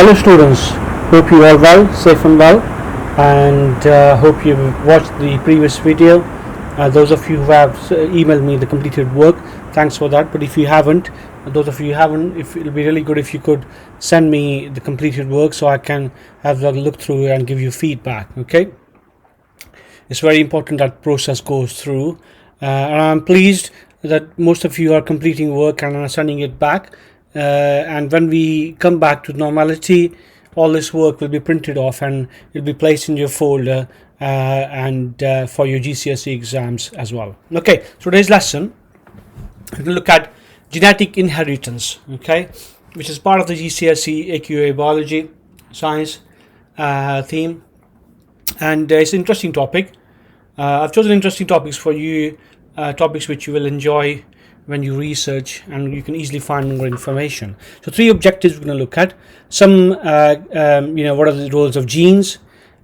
Hello students, hope you are well, safe and well, and hope you watched the previous video. Those of you who have emailed me the completed work, thanks for that. But if you haven't, those of you who haven't, if it'll be really good if you could send me the completed work so I can have a look through and give you feedback. Okay, it's very important that process goes through, and I'm pleased that most of you are completing work and are sending it back. And when we come back to normality, all this work will be printed off and will be placed in your folder and for your GCSE exams as well. Okay, so today's lesson we're going to look at genetic inheritance, okay, which is part of the GCSE AQA biology science theme, and it's an interesting topic. I've chosen interesting topics for you, topics which you will enjoy when you research, and you can easily find more information. So three objectives we're going to look at. Some what are the roles of genes.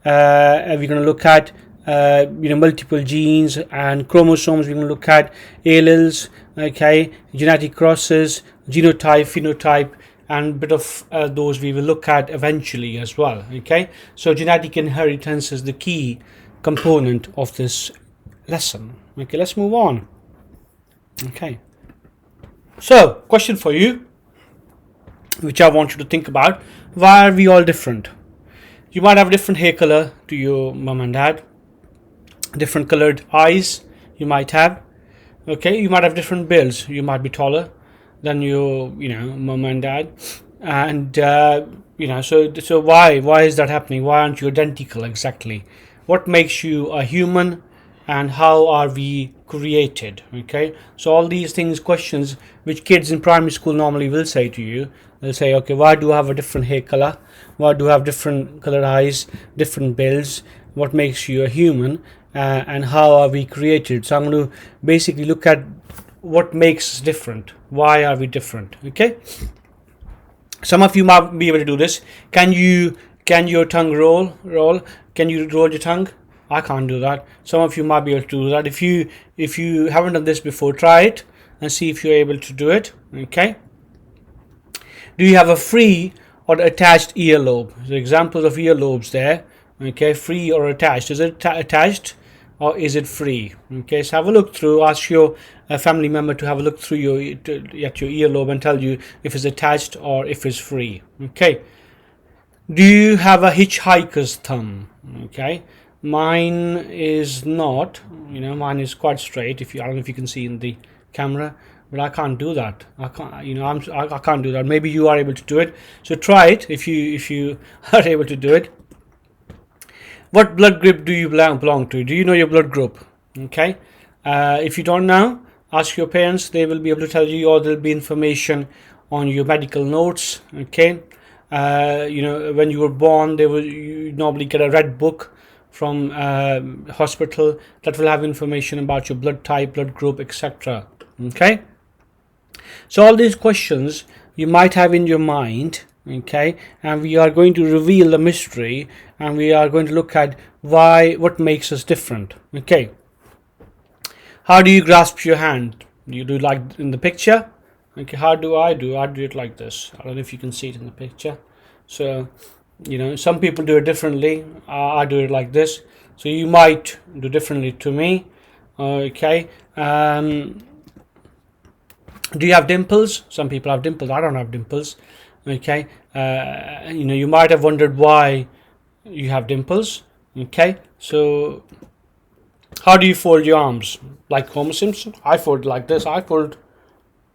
We're going to look at multiple genes and chromosomes. We're going to look at alleles, okay, genetic crosses, genotype, phenotype, and a bit of those we will look at eventually as well. Okay, so genetic inheritance is the key component of this lesson. Okay, let's move on. Okay, so question for you, which I want you to think about: why are we all different? You might have different hair color to your mom and dad, different colored eyes you might have. Okay, you might have different builds. You might be taller than your mom and dad, and so why is that happening? Why aren't you identical exactly? What makes you a human, and how are we created? Okay, so all these things, questions which kids in primary school normally will say to you. They'll say, okay, why do I have a different hair color? Why do I have different colored eyes, different builds? What makes you a human, and how are we created? So I'm going to basically look at what makes us different. Why are we different? Okay, some of you might be able to do this. Can your tongue roll? Can you roll your tongue? I can't do that. Some of you might be able to do that. If you haven't done this before, try it and see if you're able to do it. Okay. Do you have a free or attached earlobe? The examples of earlobes there. Okay, free or attached. Is it attached or is it free? Okay, so have a look through. Ask your family member to have a look through your earlobe and tell you if it's attached or if it's free. Okay. Do you have a hitchhiker's thumb? Okay. Mine is not, mine is quite straight. I don't know if you can see in the camera, but I can't do that. I can't, I can't do that. Maybe you are able to do it. So try it if you are able to do it. What blood group do you belong to? Do you know your blood group? Okay. If you don't know, ask your parents. They will be able to tell you, or there'll be information on your medical notes. Okay. When you were born, you normally get a red book from hospital that will have information about your blood type, blood group, etc. Okay, so all these questions you might have in your mind. Okay, and we are going to reveal the mystery, and we are going to look at what makes us different. Okay, how do you grasp your hand? Do you do like in the picture? Okay, how do I do it like this. I don't know if you can see it in the picture. So some people do it differently. I do it like this, so you might do differently to me. Okay, do you have dimples? Some people have dimples. I don't have dimples. Okay, you might have wondered why you have dimples. Okay, so how do you fold your arms? Like Homer Simpson? I fold like this. I fold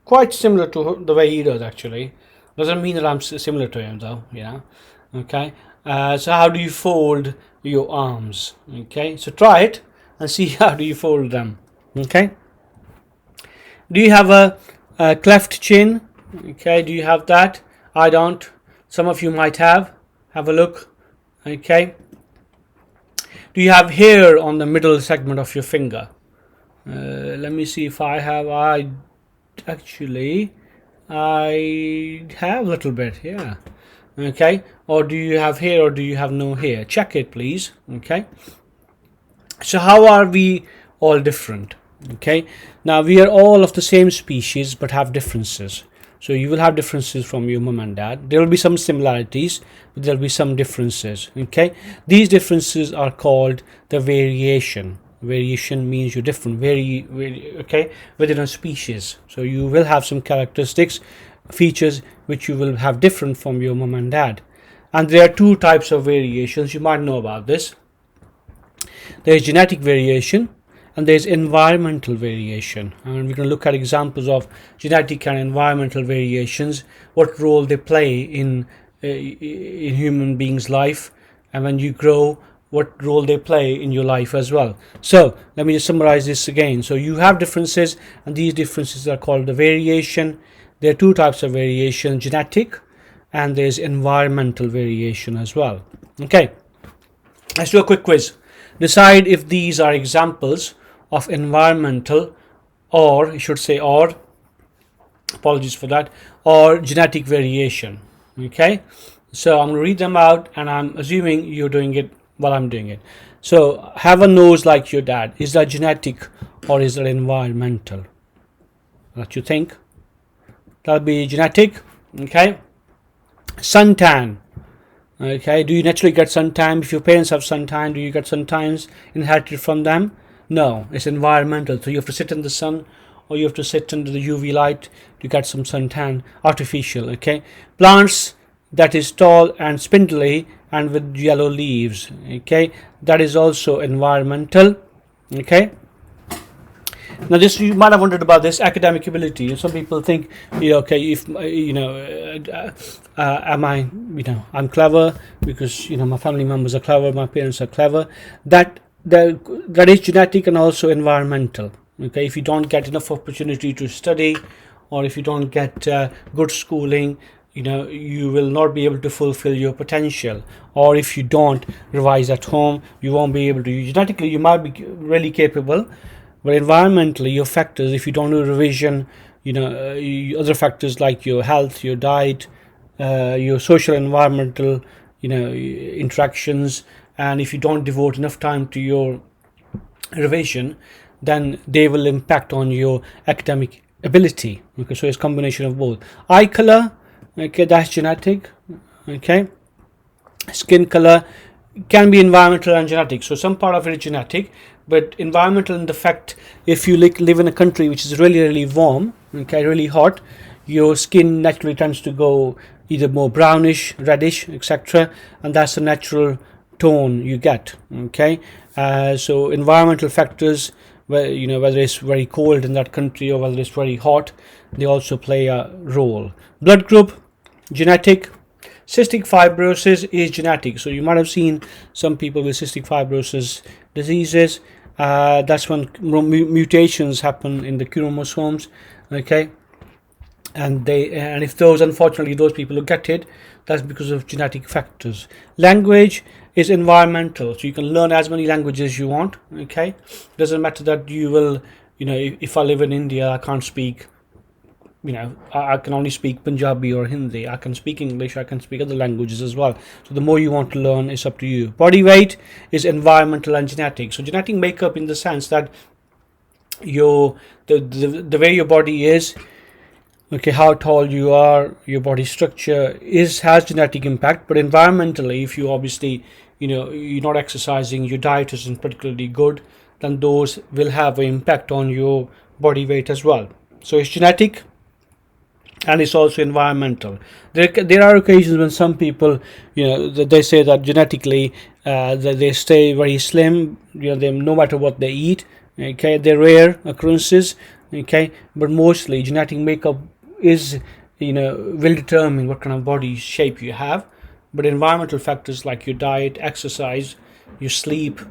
quite similar to the way he does, actually. Doesn't mean that I'm similar to him though, Okay, so how do you fold your arms? Okay, so try it and see how do you fold them. Okay, do you have a cleft chin? Okay, do you have that? I don't. Some of you might have a look. Okay, do you have hair on the middle segment of your finger? Let me see if I have. I have a little bit, yeah. Okay, or do you have hair or do you have no hair? Check it, please. Okay, so how are we all different? Okay, now we are all of the same species but have differences. So you will have differences from your mom and dad. There will be some similarities, but there will be some differences. Okay, these differences are called the variation. Variation means you're different, okay, within a species. So you will have some characteristics, features which you will have different from your mom and dad. And there are two types of variations. You might know about this. There is genetic variation and there is environmental variation, and we're going to look at examples of genetic and environmental variations, what role they play in human beings' life, and when you grow, what role they play in your life as well. So let me just summarize this again. So you have differences, and these differences are called the variation. There are two types of variation: genetic, and there's environmental variation as well. Okay, let's do a quick quiz. Decide if these are examples of environmental, or I should say, or apologies for that, or genetic variation. Okay, so I'm going to read them out, and I'm assuming you're doing it while I'm doing it. So, have a nose like your dad. Is that genetic or is that environmental? What you think? That'll be genetic. Okay. Suntan. Okay. Do you naturally get suntan? If your parents have suntan, do you get suntans inherited from them? No, it's environmental. So you have to sit in the sun, or you have to sit under the UV light to get some suntan, artificial. Okay. Plants that is tall and spindly and with yellow leaves. Okay, that is also environmental. Okay. Now, this, you might have wondered about this academic ability. Some people think, okay, if am I, I'm clever because my family members are clever, my parents are clever. That is genetic and also environmental. Okay, if you don't get enough opportunity to study, or if you don't get good schooling, you will not be able to fulfill your potential. Or if you don't revise at home, you won't be able to. Genetically, you might be really capable, but environmentally, your factors, if you don't do revision, other factors like your health, your diet, your social environmental, interactions, and if you don't devote enough time to your revision, then they will impact on your academic ability. Okay, so it's a combination of both. Eye color, okay, that's genetic. Okay, skin color can be environmental and genetic. So some part of it is genetic, but environmental in the fact, if you live in a country which is really, really warm, okay, really hot, your skin naturally tends to go either more brownish, reddish, etc., and that's the natural tone you get. Okay, so environmental factors, whether it's very cold in that country or whether it's very hot, they also play a role. Blood group, genetic. Cystic fibrosis is genetic. So you might have seen some people with cystic fibrosis diseases. That's when mutations happen in the chromosomes. Okay, and if unfortunately those people who get it, that's because of genetic factors. Language is environmental. So you can learn as many languages you want. Okay, doesn't matter that you will. If I live in India, I can't speak. I can only speak Punjabi or Hindi. I can speak English, I can speak other languages as well. So the more you want to learn, it's up to you. Body weight is environmental and genetic. So genetic makeup in the sense that the way your body is, okay, how tall you are, your body structure has genetic impact. But environmentally, if you obviously, you're not exercising, your diet isn't particularly good, then those will have an impact on your body weight as well. So it's genetic, and it's also environmental. There are occasions when some people, they say that genetically that they stay very slim, no matter what they eat. Okay, they're rare occurrences. Okay, but mostly genetic makeup is, will determine what kind of body shape you have. But environmental factors like your diet, exercise, your sleep,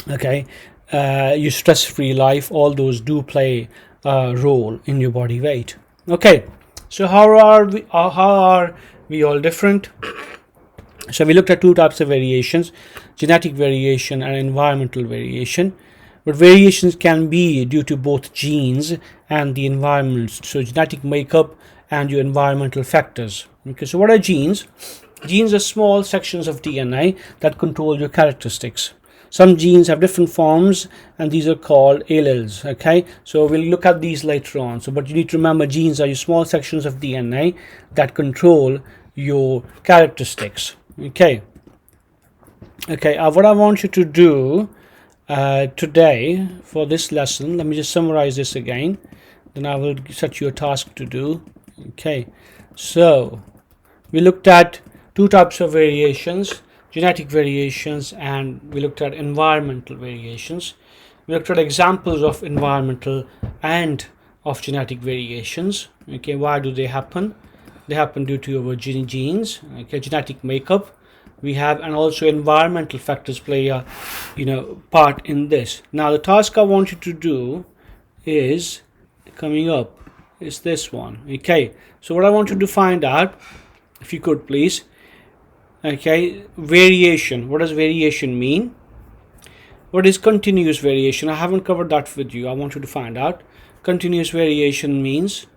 okay, your stress-free life, all those do play a role in your body weight. Okay, so how are we all different? So we looked at two types of variations: genetic variation and environmental variation. But variations can be due to both genes and the environment. So genetic makeup and your environmental factors. Okay, so what are genes? Genes are small sections of DNA that control your characteristics. Some genes have different forms, and these are called alleles. Okay, so we'll look at these later on. So, but you need to remember, genes are your small sections of DNA that control your characteristics. Okay. What I want you to do today for this lesson, let me just summarize this again, then I will set you a task to do. Okay, so we looked at two types of variations: genetic variations, and we looked at environmental variations. We looked at examples of environmental and of genetic variations. Okay, why do they happen? They happen due to our genes, okay, genetic makeup we have, and also environmental factors play a part in this. Now the task I want you to do is coming up is this one. Okay, so what I want you to find out, if you could please, okay, variation. What does variation mean? What is continuous variation? I haven't covered that with you. I want you to find out. Continuous variation means.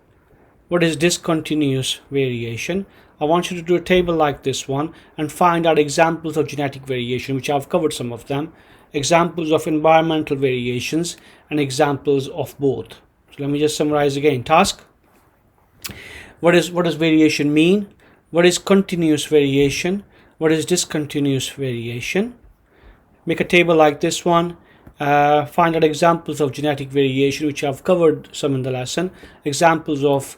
What is discontinuous variation? I want you to do a table like this one and find out examples of genetic variation, which I've covered some of them, examples of environmental variations, and examples of both. So let me just summarize again. Task: what does variation mean? What is continuous variation? What is discontinuous variation? Make a table like this one. Find out examples of genetic variation, which I've covered some in the lesson, examples of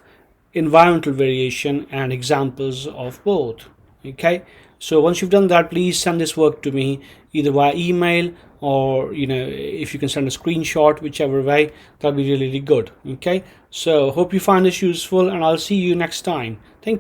environmental variation, and examples of both. Okay, so once you've done that, please send this work to me either via email, or if you can send a screenshot, whichever way, that'll be really, really good. Okay, so hope you find this useful, and I'll see you next time. Thank you.